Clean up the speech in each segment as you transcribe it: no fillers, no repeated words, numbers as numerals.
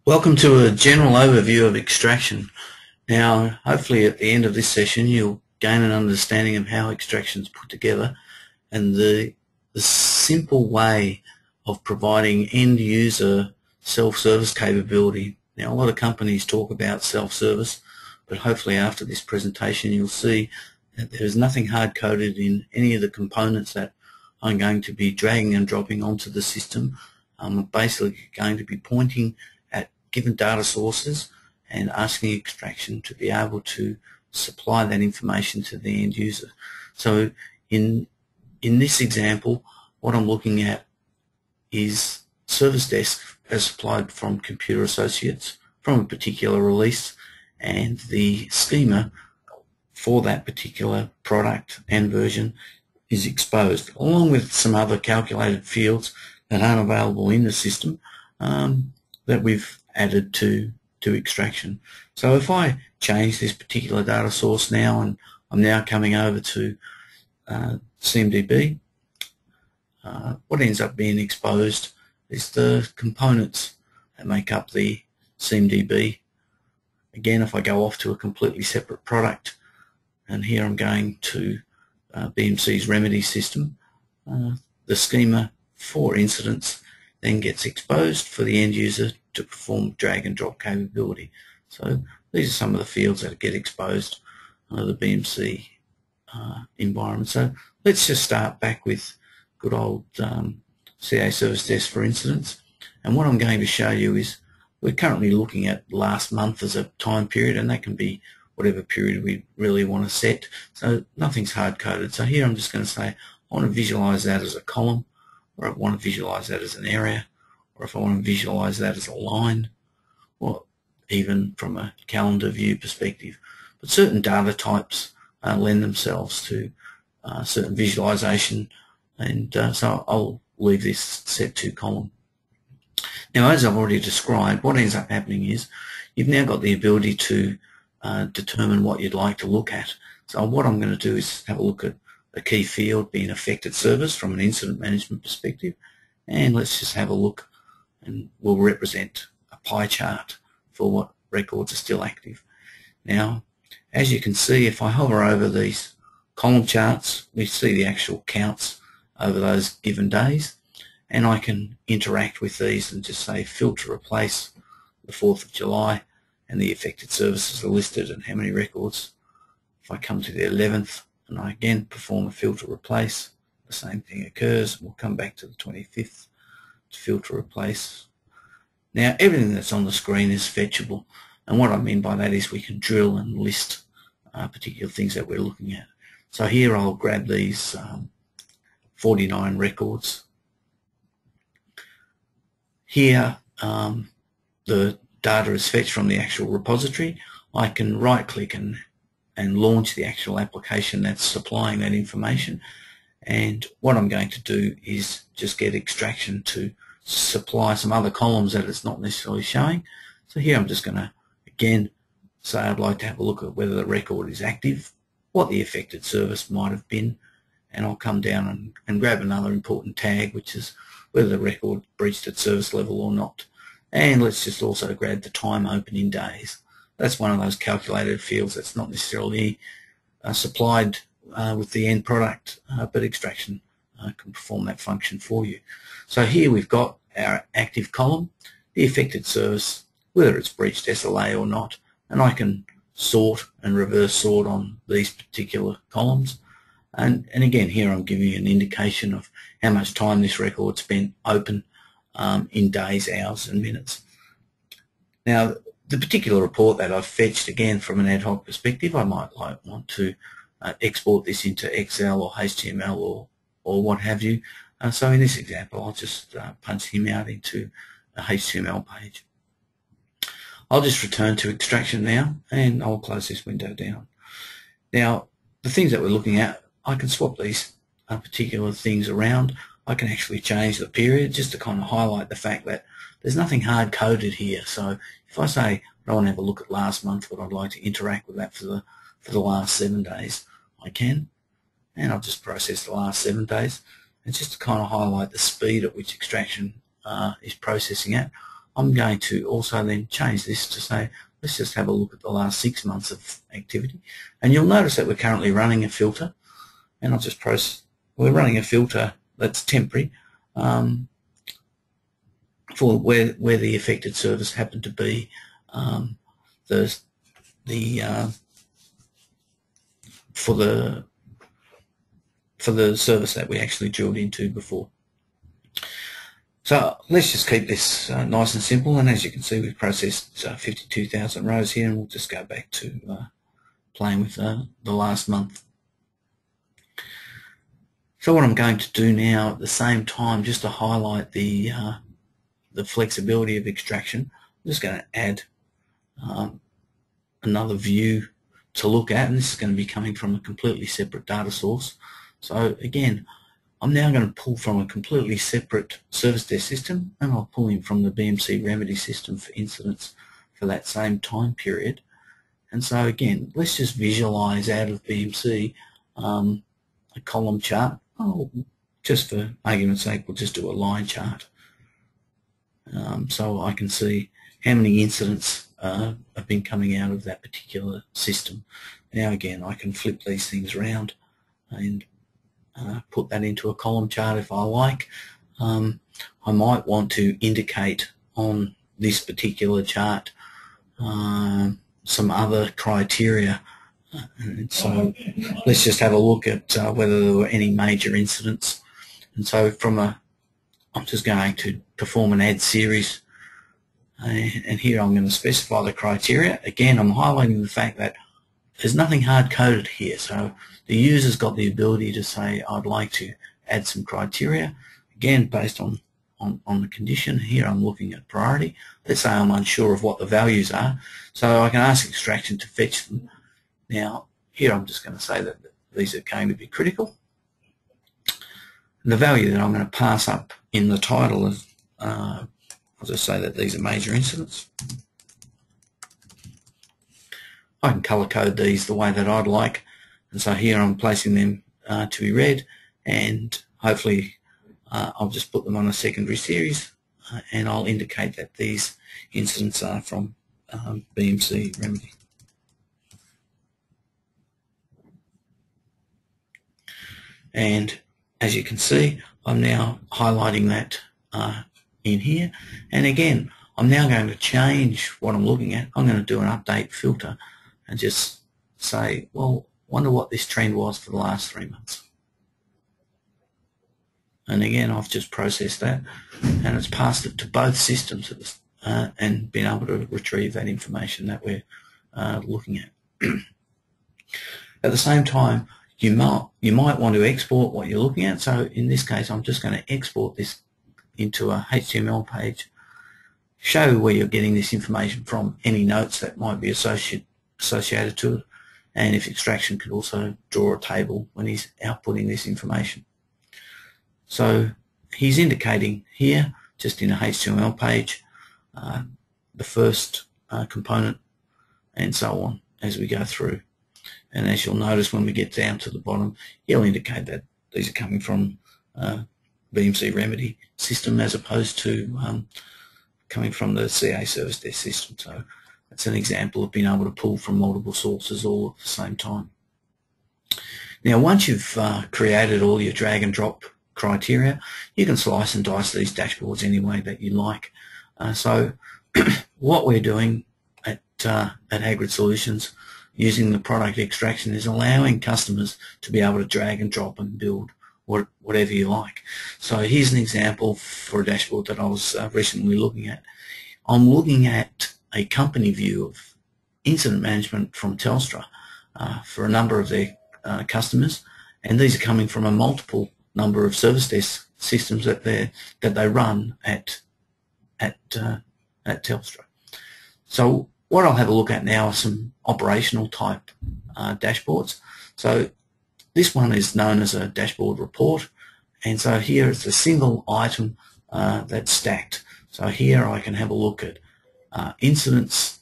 Welcome to a general overview of extraction. Now, hopefully at the end of this session you'll gain an understanding of how extraction is put together and the simple way of providing end-user self-service capability. Now, a lot of companies talk about self-service, but hopefully after this presentation you'll see that there's nothing hard-coded in any of the components that I'm going to be dragging and dropping onto the system. I'm basically going to be pointing at given data sources and asking extraction to be able to supply that information to the end user. So in this example, what I'm looking at is service desk as supplied from Computer Associates from a particular release, and the schema for that particular product and version is exposed, along with some other calculated fields that aren't available in the system that we've added to extraction. So if I change this particular data source now, and I'm now coming over to CMDB, what ends up being exposed is the components that make up the CMDB. Again, if I go off to a completely separate product, and here I'm going to BMC's remedy system, the schema for incidents then gets exposed for the end user to perform drag and drop capability. So these are some of the fields that get exposed under the BMC environment. So let's just start back with good old CA Service Desk for incidents. And what I'm going to show you is we're currently looking at last month as a time period, and that can be whatever period we really want to set. So nothing's hard-coded. So here I'm just going to say I want to visualize that as a column, or I want to visualize that as an area, or if I want to visualize that as a line, or even from a calendar view perspective. But certain data types lend themselves to certain visualization, and so I'll leave this set to column. Now, as I've already described, what ends up happening is you've now got the ability to determine what you'd like to look at. So what I'm going to do is have a look at a key field being affected service from an incident management perspective, and let's just have a look, and we'll represent a pie chart for what records are still active. Now, as you can see, if I hover over these column charts, we see the actual counts over those given days, and I can interact with these and just say filter replace the 4th of July, and the affected services are listed and how many records. If I come to the 11th and I again perform a filter replace, the same thing occurs. We'll come back to the 25th to filter replace. Now, everything that's on the screen is fetchable, and what I mean by that is we can drill and list particular things that we're looking at. So here I'll grab these 49 records. Here the data is fetched from the actual repository. I can right click and launch the actual application that's supplying that information, and what I'm going to do is just get extraction to supply some other columns that it's not necessarily showing. So here I'm just going to again say I'd like to have a look at whether the record is active, what the affected service might have been, and I'll come down and grab another important tag, which is whether the record breached its service level or not. And let's just also grab the time open in days. That's one of those calculated fields that's not necessarily supplied with the end product, but extraction can perform that function for you. So here we've got our active column, the affected service, whether it's breached SLA or not, and I can sort and reverse sort on these particular columns. And again, here I'm giving you an indication of how much time this record spent open in days, hours and minutes. Now, the particular report that I've fetched, again from an ad hoc perspective, I might want to export this into Excel or HTML or what have you. So in this example, I'll just punch him out into a HTML page. I'll just return to extraction now, and I'll close this window down. Now, the things that we're looking at, I can swap these particular things around. I can actually change the period just to kind of highlight the fact that there's nothing hard-coded here. So if I say I want to have a look at last month, but I'd like to interact with that for the last 7 days, I can, and I'll just process the last 7 days. And just to kind of highlight the speed at which extraction is processing at, I'm going to also then change this to say, let's just have a look at the last 6 months of activity. And you'll notice that we're currently running a filter. And I'll just press, we're running a filter that's temporary for where the affected service happened to be for the service that we actually drilled into before. So let's just keep this nice and simple, and as you can see, we've processed 52,000 rows here, and we'll just go back to playing with the last month. So what I'm going to do now at the same time, just to highlight the flexibility of Xtraction, I'm just going to add another view to look at, and this is going to be coming from a completely separate data source. So again, I'm now going to pull from a completely separate service desk system, and I'll pull in from the BMC remedy system for incidents for that same time period. And so again, let's just visualize out of BMC a column chart. Oh, just for argument's sake, we'll just do a line chart. So I can see how many incidents have been coming out of that particular system. Now again, I can flip these things around and put that into a column chart if I like. I might want to indicate on this particular chart some other criteria. And so let's just have a look at whether there were any major incidents. And so I'm just going to perform an add series, and here I'm going to specify the criteria. Again, I'm highlighting the fact that there's nothing hard-coded here, so the user's got the ability to say, I'd like to add some criteria, again based on the condition. Here I'm looking at priority. Let's say I'm unsure of what the values are, so I can ask Xtraction to fetch them. Now here I'm just going to say that these are going to be critical. And the value that I'm going to pass up in the title is, I'll just say that these are major incidents. I can color code these the way that I'd like, and so here I'm placing them to be read, and hopefully I'll just put them on a secondary series, and I'll indicate that these incidents are from BMC remedy. And as you can see, I'm now highlighting that in here, and again I'm now going to change what I'm looking at. I'm going to do an update filter and just say, well, wonder what this trend was for the last 3 months. And again, I've just processed that, and it's passed it to both systems and been able to retrieve that information that we're looking at. At the same time, you might want to export what you're looking at. So in this case, I'm just going to export this into a HTML page, show where you're getting this information from, any notes that might be associated to it, and if Xtraction could also draw a table when he's outputting this information. So he's indicating here, just in a HTML page, the first component, and so on as we go through. And as you'll notice, when we get down to the bottom, he'll indicate that these are coming from BMC remedy system as opposed to coming from the CA service desk system. So that's an example of being able to pull from multiple sources all at the same time. Now, once you've created all your drag and drop criteria, you can slice and dice these dashboards any way that you like. So what we're doing at Agrid Solutions using the product Xtraction is allowing customers to be able to drag and drop and build whatever you like. So here's an example for a dashboard that I was recently looking at. I'm looking at a company view of incident management from Telstra for a number of their customers, and these are coming from a multiple number of service desk systems that they run at Telstra. So what I'll have a look at now are some operational type dashboards. So this one is known as a dashboard report, and so here it's a single item that's stacked. So here I can have a look at incidents,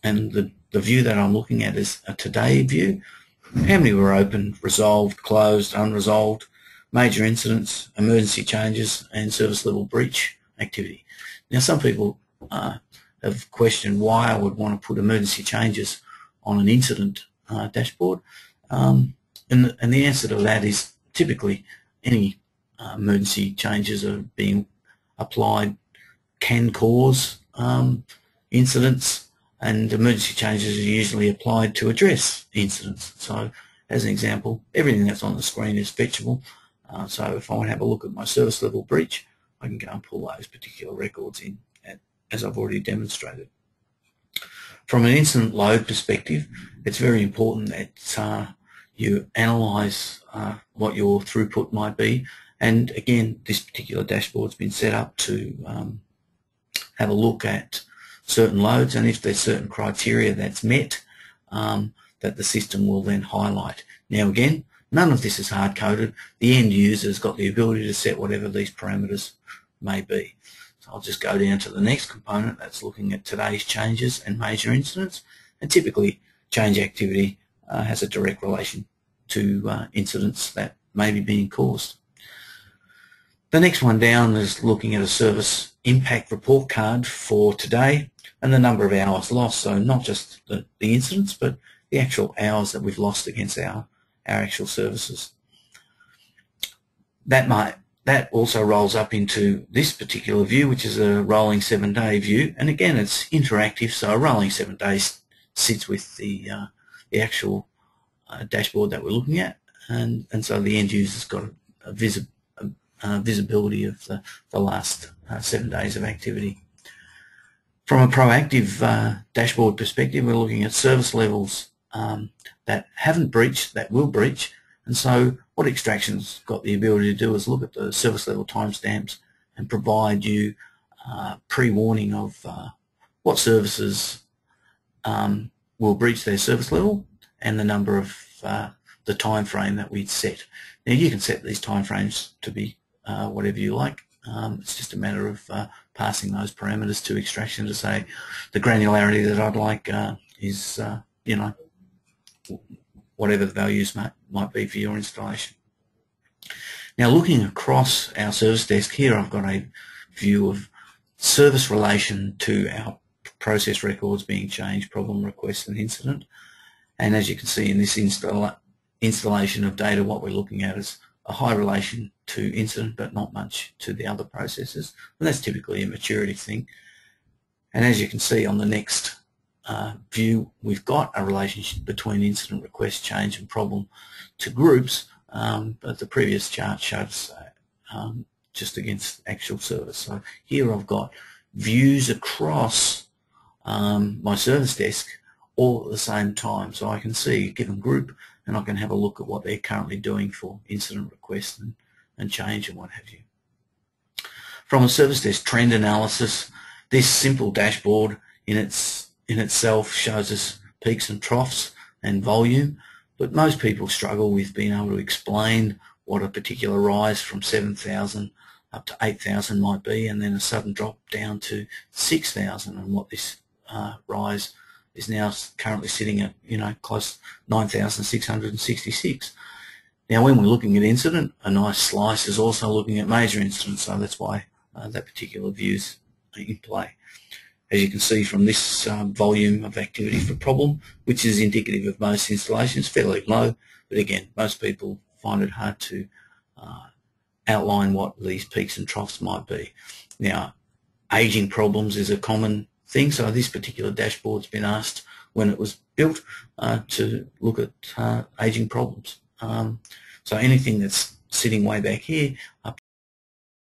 and the view that I'm looking at is a today view. How many were open, resolved, closed, unresolved, major incidents, emergency changes, and service level breach activity. Now, some people have questioned why I would want to put emergency changes on an incident dashboard, and the answer to that is typically any emergency changes are being applied can cause incidents, and emergency changes are usually applied to address incidents. So as an example, everything that's on the screen is fetchable. So if I want to have a look at my service level breach, I can go and pull those particular records in, as I've already demonstrated. From an incident load perspective, it's very important that you analyse what your throughput might be. And again, this particular dashboard's been set up to have a look at certain loads, and if there's certain criteria that's met, that the system will then highlight. Now again, none of this is hard-coded. The end user's got the ability to set whatever these parameters may be. So I'll just go down to the next component that's looking at today's changes and major incidents, and typically change activity has a direct relation to incidents that may be being caused. The next one down is looking at a service impact report card for today and the number of hours lost. So not just the incidents, but the actual hours that we've lost against our actual services. That also rolls up into this particular view, which is a rolling 7-day view. And again, it's interactive, so a rolling 7 days sits with the actual dashboard that we're looking at, and so the end user's got a visibility of the last 7 days of activity. From a proactive dashboard perspective, we're looking at service levels that haven't breached, that will breach, and so what Xtraction's got the ability to do is look at the service level timestamps and provide you pre-warning of what services will breach their service level and the number of the time frame that we'd set. Now you can set these time frames to be whatever you like. It's just a matter of passing those parameters to Xtraction to say the granularity that I'd like is you know, whatever the values might be for your installation. Now looking across our service desk here, I've got a view of service relation to our process records being changed, problem, request and incident. And as you can see in this installation of data, what we're looking at is a high relation to incident but not much to the other processes, and that's typically a maturity thing. And as you can see on the next view, we've got a relationship between incident, request, change and problem to groups, but the previous chart shows just against actual service. So here I've got views across my service desk all at the same time, so I can see a given group and I can have a look at what they're currently doing for incident, request and change and what have you. From a service desk trend analysis, this simple dashboard in itself shows us peaks and troughs and volume, but most people struggle with being able to explain what a particular rise from 7,000 up to 8,000 might be, and then a sudden drop down to 6,000, and what this rise is now currently sitting at, close 9,666. Now when we're looking at incident, a nice slice is also looking at major incidents, so that's why that particular view's in play. As you can see from this volume of activity for problem, which is indicative of most installations, fairly low, but again, most people find it hard to outline what these peaks and troughs might be. Now, aging problems is a common thing, so this particular dashboard's been asked when it was built to look at aging problems. So anything that's sitting way back here up